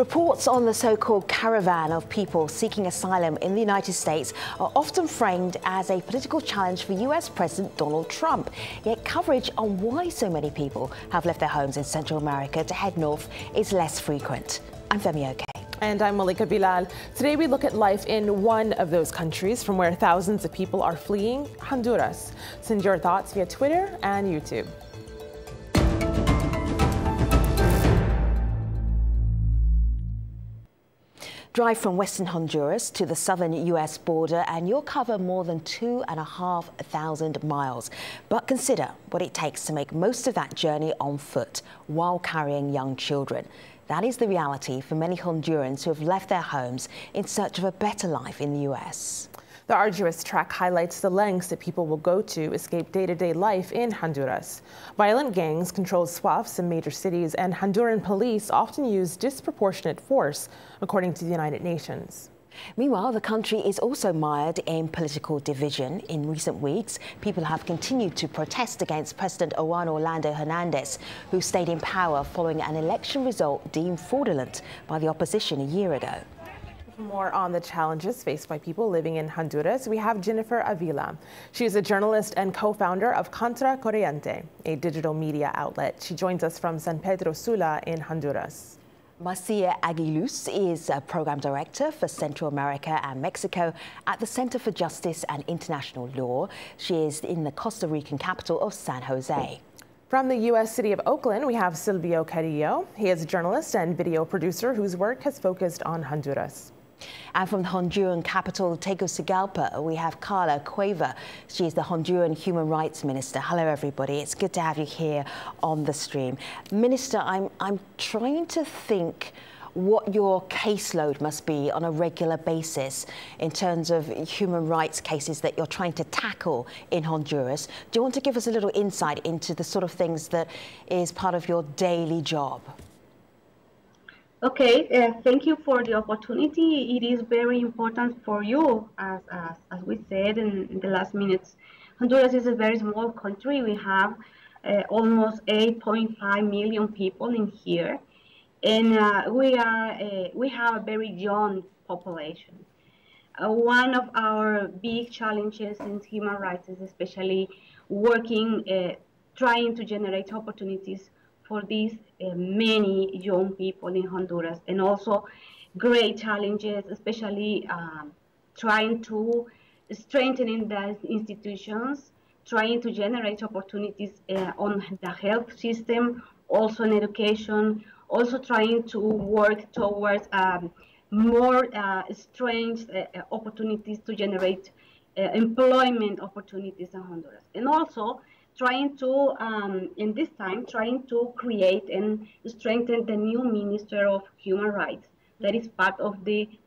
Reports on the so-called caravan of people seeking asylum in the United States are often framed as a political challenge for US President Donald Trump. Yet coverage on why so many people have left their homes in Central America to head north is less frequent. I'm Femi Oke. And I'm Malika Bilal. Today we look at life in one of those countries from where thousands of people are fleeing, Honduras. Send your thoughts via Twitter and YouTube. Drive from western Honduras to the southern US border and you'll cover more than 2,500 miles. But consider what it takes to make most of that journey on foot while carrying young children. That is the reality for many Hondurans who have left their homes in search of a better life in the US. The arduous trek highlights the lengths that people will go to escape day-to-day life in Honduras. Violent gangs control swaths in major cities, and Honduran police often use disproportionate force, according to the United Nations. Meanwhile, the country is also mired in political division. In recent weeks, people have continued to protest against President Juan Orlando Hernandez, who stayed in power following an election result deemed fraudulent by the opposition a year ago. For more on the challenges faced by people living in Honduras, we have Jennifer Avila. She is a journalist and co-founder of Contra Corriente, a digital media outlet. She joins us from San Pedro Sula in Honduras. Marcia Aguiluz is a program director for Central America and Mexico at the Center for Justice and International Law. She is in the Costa Rican capital of San Jose. From the U.S. city of Oakland, we have Silvio Carrillo. He is a journalist and video producer whose work has focused on Honduras. And from the Honduran capital, Tegucigalpa, we have Carla Cueva. She is the Honduran Human Rights Minister. Hello, everybody. It's good to have you here on the stream. Minister, I'm trying to think what your caseload must be on a regular basis in terms of human rights cases that you're trying to tackle in Honduras. Do you want to give us a little insight into the sort of things that is part of your daily job? Okay, thank you for the opportunity. It is very important for you, as we said in the last minutes. Honduras is a very small country. We have almost 8.5 million people in here, and we have a very young population. One of our big challenges in human rights is especially working, trying to generate opportunities for these many young people in Honduras, and also great challenges, especially trying to strengthening the institutions, trying to generate opportunities on the health system, also in education, also trying to work towards more strength opportunities to generate employment opportunities in Honduras, and also trying to, in this time, trying to create and strengthen the new Minister of Human Rights that is part of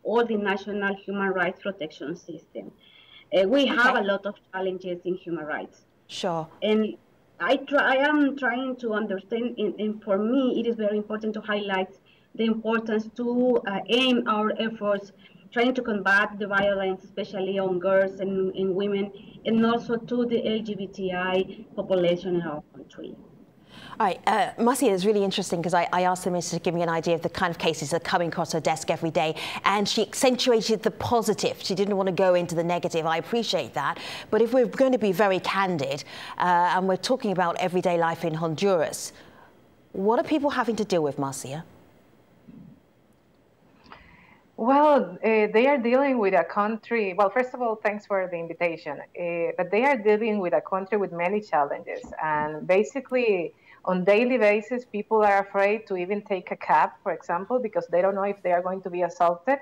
all the national human rights protection system. We have a lot of challenges in human rights. Sure. And I am trying to understand, and for me, it is very important to highlight the importance to aim our efforts trying to combat the violence, especially on girls and women, and also to the LGBTI population in our country. All right, Marcia, is really interesting because I asked the minister to give me an idea of the kind of cases that are coming across her desk every day, and she accentuated the positive. She didn't want to go into the negative. I appreciate that. But if we're going to be very candid, and we're talking about everyday life in Honduras, what are people having to deal with, Marcia? Well, they are dealing with a country. Well, first of all, thanks for the invitation. But they are dealing with a country with many challenges. And basically, on daily basis, people are afraid to even take a cab, for example, because they don't know if they are going to be assaulted.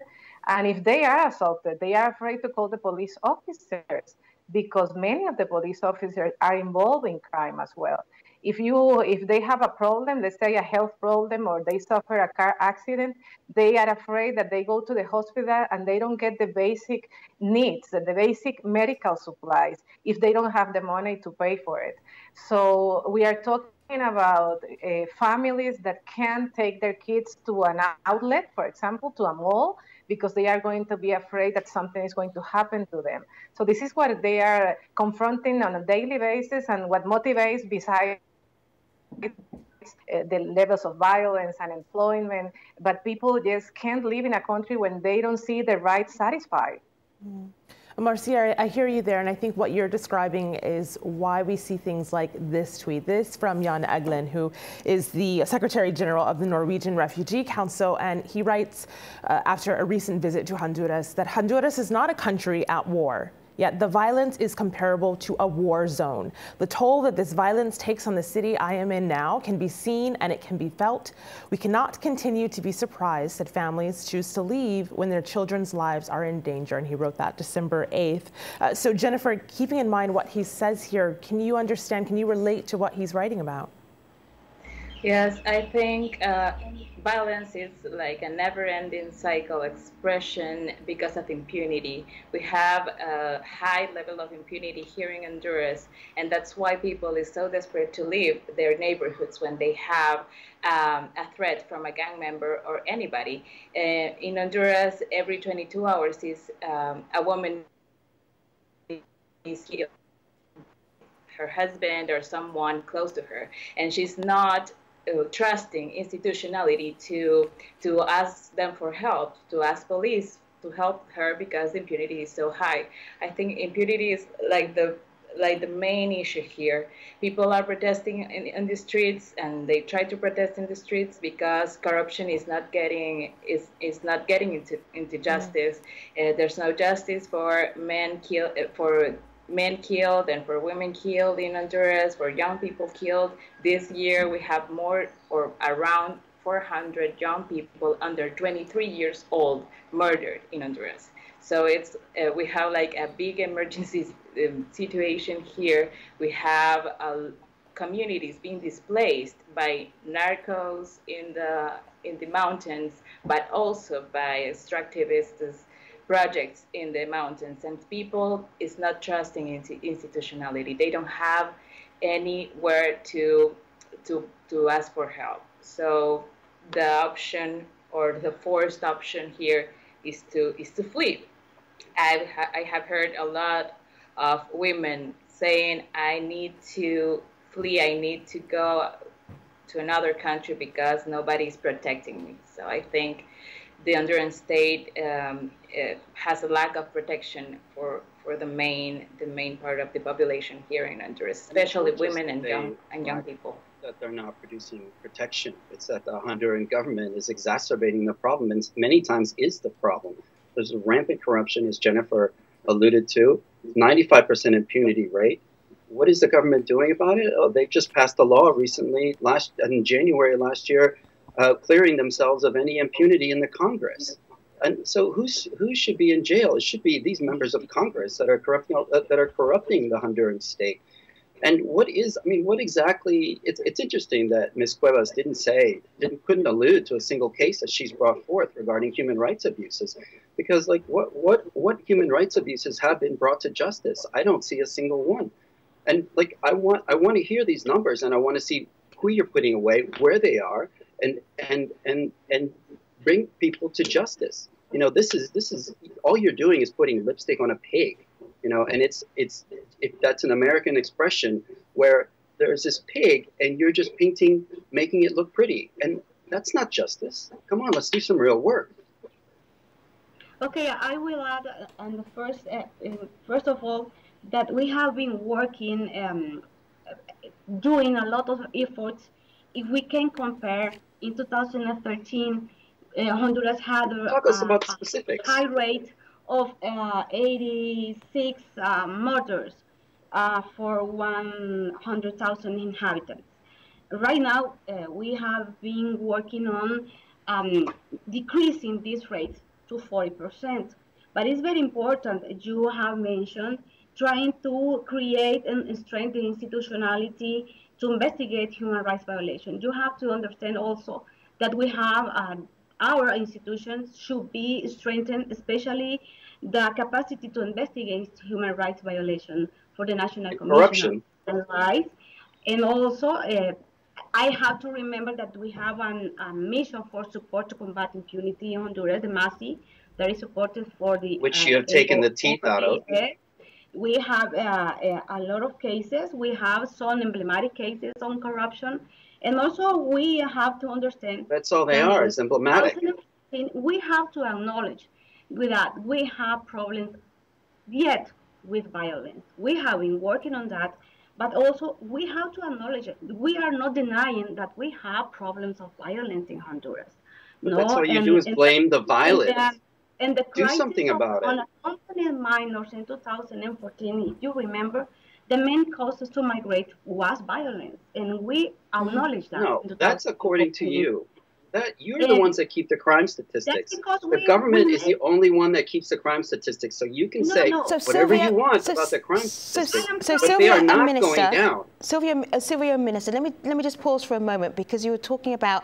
And if they are assaulted, they are afraid to call the police officers because many of the police officers are involved in crime as well. If they have a problem, let's say a health problem, or they suffer a car accident, they are afraid that they go to the hospital and they don't get the basic needs, the basic medical supplies, if they don't have the money to pay for it. So we are talking about families that can't take their kids to an outlet, for example, to a mall, because they are going to be afraid that something is going to happen to them. So this is what they are confronting on a daily basis, and what motivates besides the levels of violence and employment, but people just can't live in a country when they don't see their rights satisfied. Marcia, I hear you there, and I think what you're describing is why we see things like this tweet. This from Jan Egeland, who is the Secretary General of the Norwegian Refugee Council, and he writes after a recent visit to Honduras that Honduras is not a country at war. Yet the violence is comparable to a war zone. The toll that this violence takes on the city I am in now can be seen and it can be felt. We cannot continue to be surprised that families choose to leave when their children's lives are in danger. And he wrote that December 8th. So Jennifer, keeping in mind what he says here, can you understand, can you relate to what he's writing about? Yes, I think violence is like a never-ending cycle expression because of impunity. We have a high level of impunity here in Honduras, and that's why people is so desperate to leave their neighborhoods when they have a threat from a gang member or anybody. In Honduras, every 22 hours is a woman is killed, her husband or someone close to her, and she's not trusting institutionality to ask them for help, to ask police to help her because impunity is so high. I think impunity is like the main issue here. People are protesting in the streets, and they try to protest in the streets because corruption is not getting into justice. There's no justice for men killed and for women killed in Honduras, for young people killed. This year we have more or around 400 young people under 23 years old murdered in Honduras. So it's we have like a big emergency situation here. We have communities being displaced by narcos in the mountains, but also by extractivists projects in the mountains, and people is not trusting into institutionality. They don't have anywhere to ask for help. So the option or the forced option here is to flee. I have heard a lot of women saying, I need to flee, I need to go to another country because nobody is protecting me. So I think the Honduran state has a lack of protection for the main part of the population here in Honduras, especially women and young people. That they're not producing protection. It's that the Honduran government is exacerbating the problem, and many times is the problem. There's a rampant corruption, as Jennifer alluded to, 95% impunity rate. What is the government doing about it? Oh, they just passed a law recently, in January last year, clearing themselves of any impunity in the Congress. And so who should be in jail? It should be these members of Congress that are corrupting the Honduran state. And what exactly, it's interesting that Ms. Cuevas couldn't allude to a single case that she's brought forth regarding human rights abuses. Because like what human rights abuses have been brought to justice? I don't see a single one. And like I want to hear these numbers, and I want to see who you're putting away, where they are, and bring people to justice. You know, this is all you're doing is putting lipstick on a pig. You know, and that's an American expression where there's this pig and you're just making it look pretty, and that's not justice. Come on, let's do some real work. Okay, I will add on the first of all that we have been working, doing a lot of efforts. If we can compare, in 2013, Honduras had a high rate of 86 murders for 100,000 inhabitants. Right now, we have been working on decreasing this rate to 40%. But it's very important, you have mentioned, trying to create and strengthen institutionality to investigate human rights violations. You have to understand also that we have our institutions should be strengthened, especially the capacity to investigate human rights violations for the National Commission on Human Rights. And also, I have to remember that we have a mission for support to combat impunity in Honduras, the MASI, that is supported for the... Which you have taken the teeth out of. We have a lot of cases. We have some emblematic cases on corruption. And also we have to understand. That's all they are, is emblematic. We have to acknowledge that we have problems yet with violence. We have been working on that, but also we have to acknowledge it. We are not denying that we have problems of violence in Honduras. But that's all you do is blame the violence. And the do something about it. Unaccompanied minors in 2014, if you remember, the main causes to migrate was violence, and we acknowledge that. No, that's according to you. That you're the ones that keep the crime statistics. The government is the only one that keeps the crime statistics, so you can say whatever you want about the crime statistics, but they are not going down. Sylvia, Minister, let me just pause for a moment, because you were talking about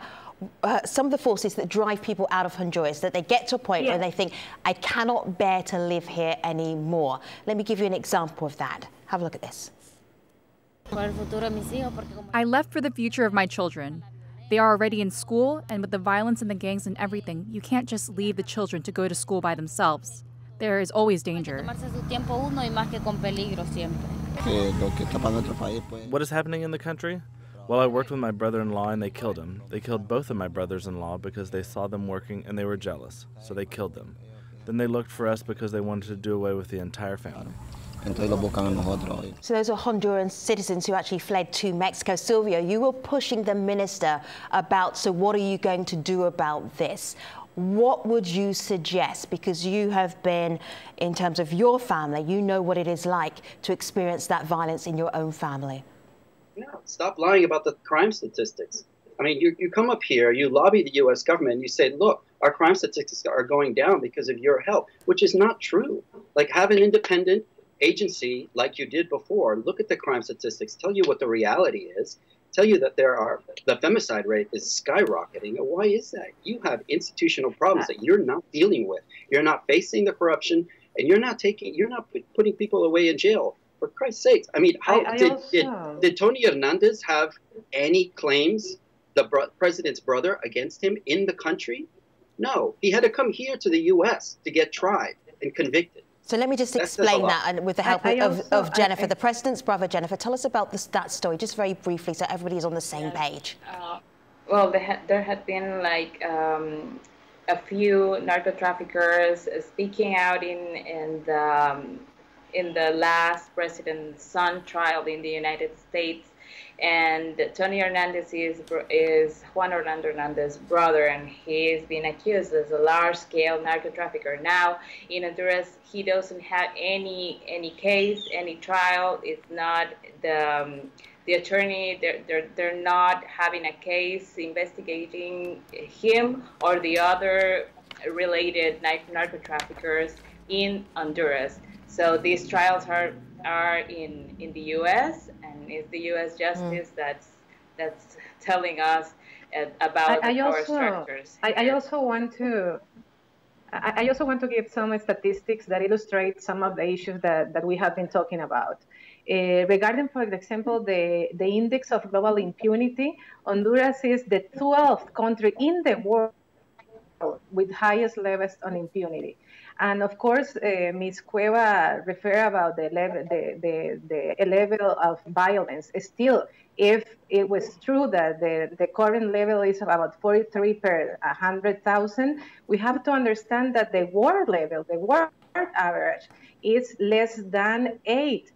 some of the forces that drive people out of Honduras, that they get to a point where they think, I cannot bear to live here anymore. Let me give you an example of that. Have a look at this. I left for the future of my children. They are already in school, and with the violence and the gangs and everything, you can't just leave the children to go to school by themselves. There is always danger. What is happening in the country? Well, I worked with my brother-in-law and they killed him. They killed both of my brothers-in-law because they saw them working and they were jealous, so they killed them. Then they looked for us because they wanted to do away with the entire family. So those are Honduran citizens who actually fled to Mexico. Sylvia, you were pushing the minister about, so what are you going to do about this? What would you suggest? Because you have been, in terms of your family, you know what it is like to experience that violence in your own family. No, stop lying about the crime statistics. I mean, you come up here, you lobby the U.S. government, and you say, look, our crime statistics are going down because of your help, which is not true. Like, have an independent agency like you did before, look at the crime statistics, tell you what the reality is, tell you that the femicide rate is skyrocketing. And why is that? You have institutional problems that you're not dealing with. You're not facing the corruption, and you're not putting people away in jail. For Christ's sakes, I mean, did Tony Hernandez have any claims, the president's brother, against him in the country? No, he had to come here to the U.S. to get tried and convicted. So let me just explain that, and with the help of Jennifer, the president's brother. Jennifer, tell us about that story, just very briefly, so everybody's on the same page. Well, there had been like a few narco traffickers speaking out in the last president's son trial in the United States. And Tony Hernandez is Juan Orlando Hernandez's brother, and he is being accused as a large-scale narco trafficker. Now, in Honduras, he doesn't have any case, any trial. It's not the attorney. They're not having a case investigating him or the other related narco traffickers in Honduras. So these trials are in the U.S. and it's the U.S. justice that's telling us about the power structures. I also want to give some statistics that illustrate some of the issues that we have been talking about. Regarding, for example, the index of global impunity, Honduras is the 12th country in the world with highest levels on impunity. And of course, Ms. Cueva referred about the level of violence. Still, if it was true that the current level is about 43 per 100,000, we have to understand that the world level, the world average, is less than 8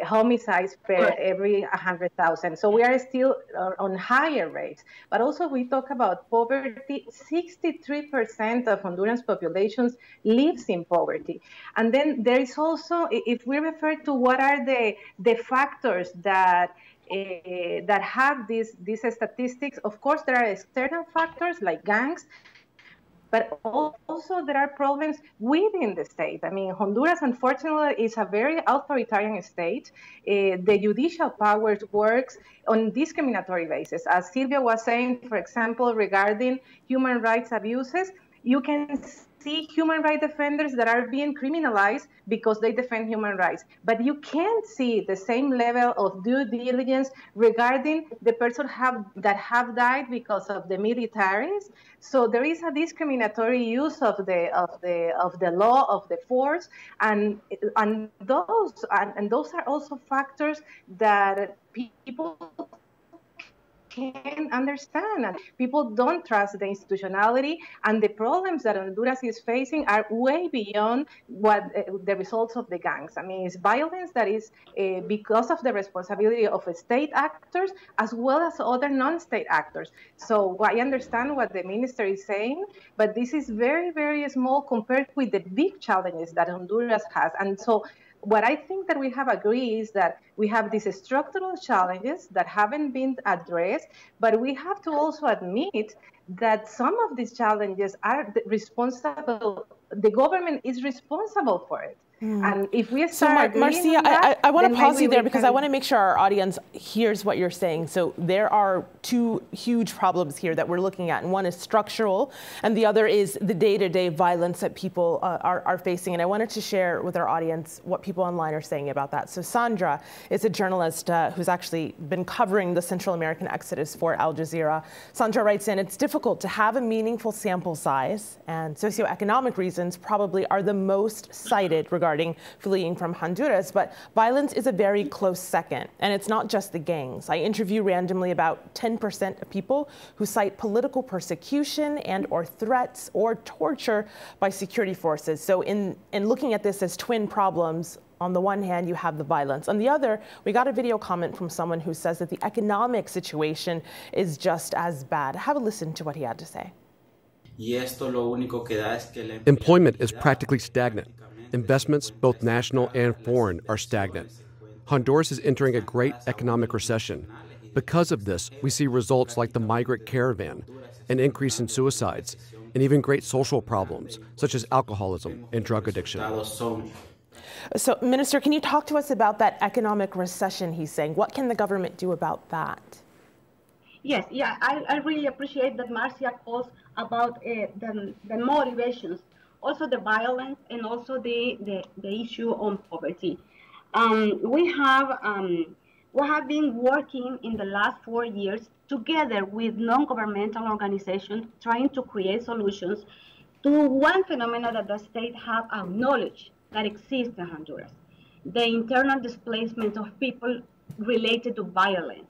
homicides per every 100,000. So we are still on higher rates. But also we talk about poverty. 63% of Hondurans populations lives in poverty. And then there is also, if we refer to what are the factors that have these statistics, of course there are external factors like gangs, but also there are problems within the state. I mean, Honduras, unfortunately, is a very authoritarian state. The judicial powers works on discriminatory basis. As Sylvia was saying, for example, regarding human rights abuses, you can see human rights defenders that are being criminalized because they defend human rights. But you can't see the same level of due diligence regarding the person that have died because of the militaries. So there is a discriminatory use of the law, of the force, and those are also factors that people can't understand. And people don't trust the institutionality, and the problems that Honduras is facing are way beyond what the results of the gangs. I mean, it's violence that is because of the responsibility of state actors as well as other non-state actors. So I understand what the minister is saying, but this is very, very small compared with the big challenges that Honduras has. And so what I think that we have agreed is that we have these structural challenges that haven't been addressed, but we have to also admit that some of these challenges are responsible, the government is responsible for it. And if we start Marcia, I want to pause you there because I want to make sure our audience hears what you're saying. So there are two huge problems here that we're looking at, and one is structural, and the other is the day-to-day violence that people are facing. And I wanted to share with our audience what people online are saying about that. So Sandra is a journalist who's actually been covering the Central American exodus for Al Jazeera. Sandra writes in, it's difficult to have a meaningful sample size, and socioeconomic reasons probably are the most cited regarding fleeing from Honduras, but violence is a very close second, and it's not just the gangs. I interview randomly about 10% of people who cite political persecution and or threats or torture by security forces. So in looking at this as twin problems, on the one hand, you have the violence. On the other, we got a video comment from someone who says that the economic situation is just as bad. Have a listen to what he had to say. Employment is practically stagnant. Investments, both national and foreign, are stagnant. Honduras is entering a great economic recession. Because of this, we see results like the migrant caravan, an increase in suicides, and even great social problems, such as alcoholism and drug addiction. So, Minister, can you talk to us about that economic recession he's saying? What can the government do about that? Yes, yeah, I really appreciate that Marcia calls about the motivations, also the violence, and also the issue on poverty. We have been working in the last 4 years together with non-governmental organizations trying to create solutions to one phenomenon that the state have acknowledged that exists in Honduras, the internal displacement of people related to violence.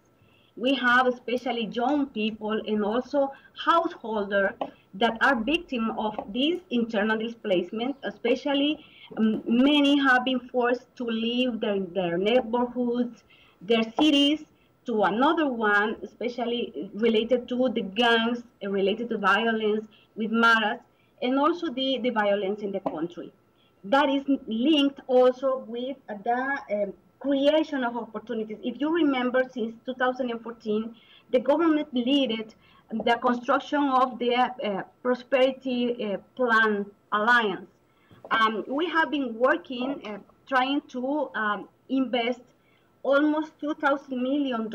We have especially young people and also householders that are victims of this internal displacement, especially many have been forced to leave their neighborhoods, their cities, to another one, especially related to the gangs, related to violence with maras, and also the violence in the country. That is linked also with the creation of opportunities. If you remember, since 2014, the government led the construction of the Prosperity Plan Alliance. We have been working, trying to invest almost $2,000 million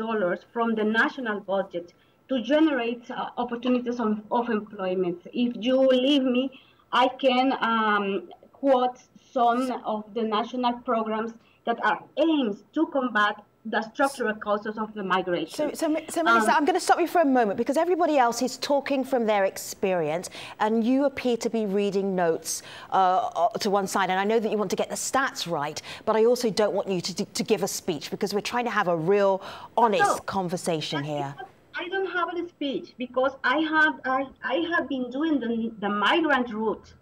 from the national budget to generate opportunities of employment. If you leave me, I can quote some of the national programs that are aimed to combat the structural causes of the migration. So Minister, I'm going to stop you for a moment because everybody else is talking from their experience and you appear to be reading notes to one side. And I know that you want to get the stats right, but I also don't want you to give a speech because we're trying to have a real, honest conversation here. I don't have a speech because I have been doing the migrant route.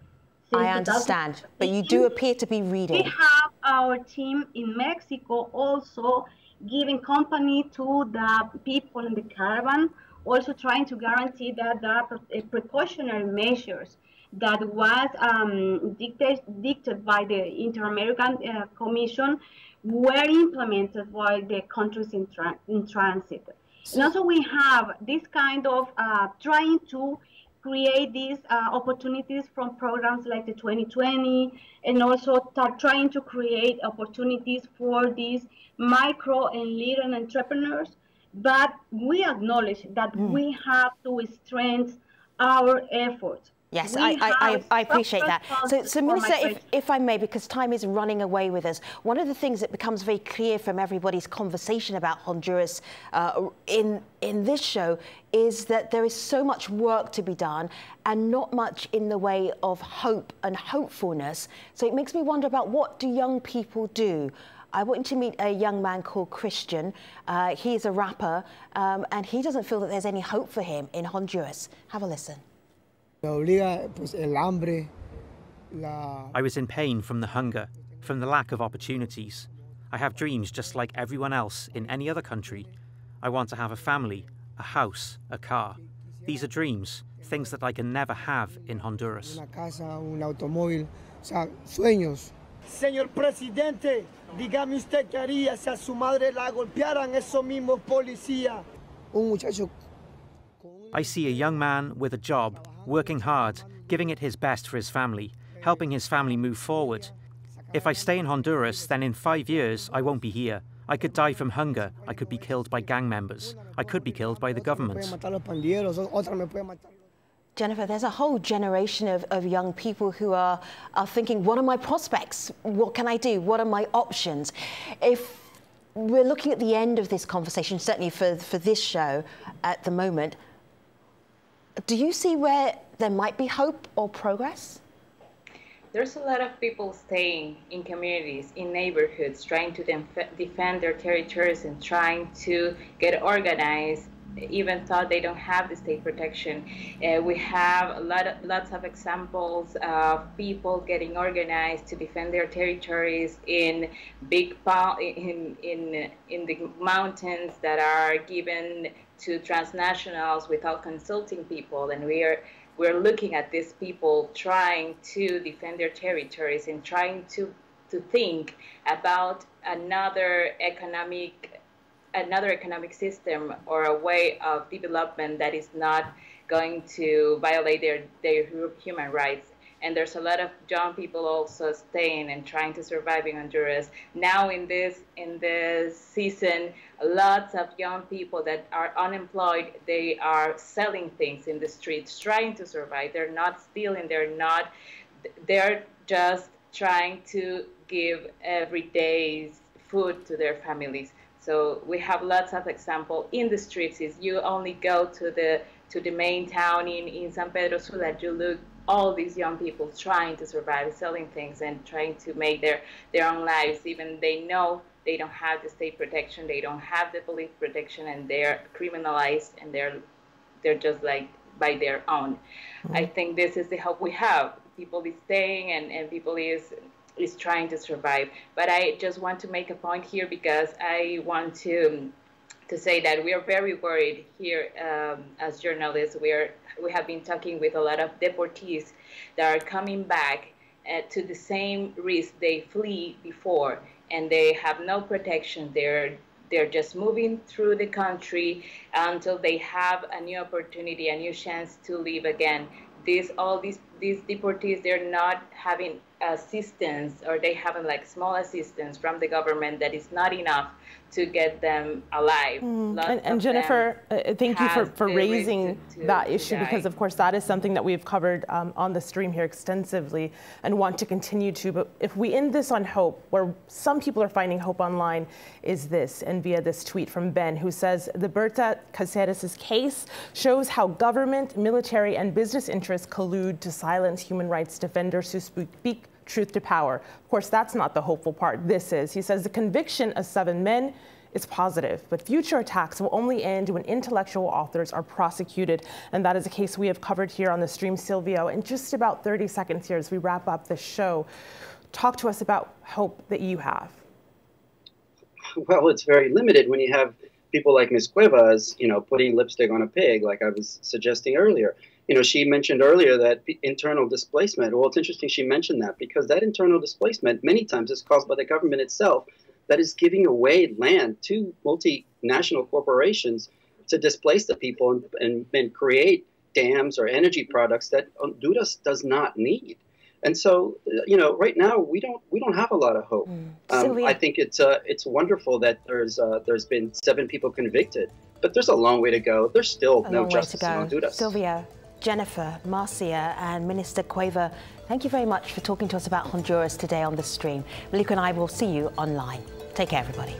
I understand, but you do appear to be reading. We have our team in Mexico also giving company to the people in the caravan, also trying to guarantee that the precautionary measures that was dictated by the Inter-American Commission were implemented by the countries in transit. And also we have this kind of trying to create these opportunities from programs like the 2020, and also trying to create opportunities for these micro and little entrepreneurs. But we acknowledge that we have to strengthen our efforts. Yes, I appreciate that. So Minister, if I may, because time is running away with us, one of the things that becomes very clear from everybody's conversation about Honduras in this show is that there is so much work to be done and not much in the way of hope and hopefulness. So it makes me wonder about what do young people do? I want you to meet a young man called Christian. He is a rapper, and he doesn't feel that there's any hope for him in Honduras. Have a listen. I was in pain from the hunger, from the lack of opportunities. I have dreams just like everyone else in any other country. I want to have a family, a house, a car. These are dreams, things that I can never have in Honduras. Señor Presidente, dígame usted qué haría si a su madre la golpearan esos mismos policías. I see a young man with a job, working hard, giving it his best for his family, helping his family move forward. If I stay in Honduras, then in 5 years I won't be here. I could die from hunger, I could be killed by gang members, I could be killed by the government. Jennifer, there's a whole generation of young people who are thinking, what are my prospects? What can I do? What are my options? If we're looking at the end of this conversation, certainly for this show at the moment, do you see where there might be hope or progress? There's a lot of people staying in communities, in neighborhoods, trying to defend their territories and trying to get organized, even though they don't have the state protection. We have lots of examples of people getting organized to defend their territories in big in the mountains that are given to transnationals without consulting people, and we're looking at these people trying to defend their territories and trying to think about another economic system or a way of development that is not going to violate their human rights. And there's a lot of young people also staying and trying to survive in Honduras. Now in this season, lots of young people that are unemployed, they are selling things in the streets, trying to survive. They're not stealing, they're just trying to give everyday food to their families. So we have lots of examples in the streets. If you only go to the main town in San Pedro Sula, you look all these young people trying to survive, selling things and trying to make their own lives. Even they know they don't have the state protection, they don't have the police protection, and they're criminalized, and they're just like by their own. Mm-hmm. I think this is the hope we have. People is staying and people is trying to survive. But I just want to make a point here, because I want to say that we are very worried here as journalists. We have been talking with a lot of deportees that are coming back to the same risk they flee before, and they have no protection. They're just moving through the country until they have a new opportunity, a new chance to live again. All these deportees, they're not having assistance, or they have like small assistance from the government that is not enough to get them alive. And Jennifer, thank you for raising that issue, because of course that is something that we've covered on the stream here extensively and want to continue to. But if we end this on hope, where some people are finding hope online, is this, and via this tweet from Ben, who says, the Berta Cáceres' case shows how government, military, and business interests collude to silence human rights defenders who speak truth to power. Of course, that's not the hopeful part. This is. He says the conviction of 7 men is positive, but future attacks will only end when intellectual authors are prosecuted. And that is a case we have covered here on the stream. Silvio, in just about 30 seconds here as we wrap up the show, talk to us about hope that you have. Well, it's very limited when you have people like Ms. Cuevas, putting lipstick on a pig, like I was suggesting earlier. She mentioned earlier that internal displacement. Well, it's interesting she mentioned that, because that internal displacement many times is caused by the government itself, that is giving away land to multinational corporations to displace the people and create dams or energy products that Honduras does not need. And so, right now we don't have a lot of hope. I think it's wonderful that there's been 7 people convicted, but there's a long way to go. There's still no justice in Honduras. Silvio, Jennifer, Marcia, and Minister Cueva, thank you very much for talking to us about Honduras today on the stream. Malika and I will see you online. Take care, everybody.